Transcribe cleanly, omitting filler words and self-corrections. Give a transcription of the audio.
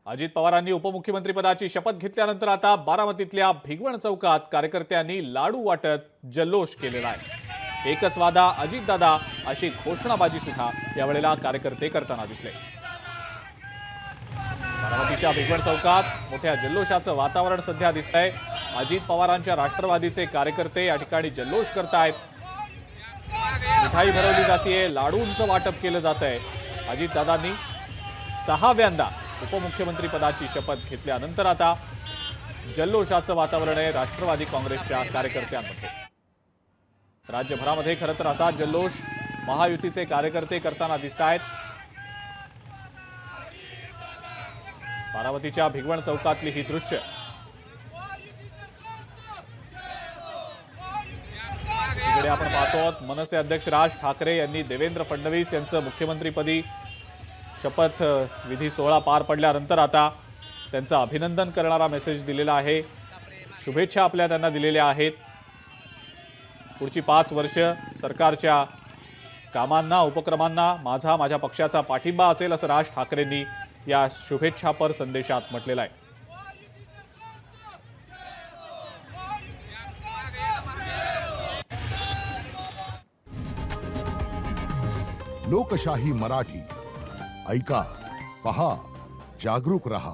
अजित पवारांनी उपमुख्यमंत्रीपदाची शपथ घेतल्यानंतर आता बारामतीतल्या भिगवण चौकात कार्यकर्त्यांनी लाडू वाटत जल्लोष केलेला आहे। एकच वादा अजितदादा अशी घोषणाबाजी सुद्धा यावेळेला कार्यकर्ते करताना दिसले। बारामतीच्या भिगवण चौकात मोठ्या जल्लोषाचं वातावरण सध्या दिसतंय। अजित पवारांच्या राष्ट्रवादीचे कार्यकर्ते या ठिकाणी जल्लोष करतायत। मिठाई भरवली जाते, लाडूंचं वाटप केलं जातंय। अजितदादांनी 6व्यांदा उपमुख्यमंत्री पदाची शपथ घेतल्यानंतर आता जल्लोषाचं वातावरण आहे राष्ट्रवादी काँग्रेसच्या कार्यकर्त्यांमध्ये। राज्यभरामध्ये खरं तर असा जल्लोष महायुतीचे कार्यकर्ते करताना दिसतायत। बारामतीच्या भिगवण चौकातली ही दृश्य इकडे आपण पाहतो। मनसे अध्यक्ष राज ठाकरे यांनी देवेंद्र फडणवीस यांचं मुख्यमंत्रीपदी शपथ विधी सोहळा पार पडल्यानंतर आता त्यांचं अभिनंदन करणारा मेसेज दिलेला आहे। शुभेच्छा आपल्या त्यांना दिलेल्या आहेत। पुढची 5 वर्ष सरकारच्या कामांना उपक्रमांना माझ्या पक्षाचा पाठिंबा असेल असं राज ठाकरेंनी या शुभेच्छापर संदेशात म्हटलेलं आहे। लोकशाही मराठी ऐका, पहा, जागरूक रहा।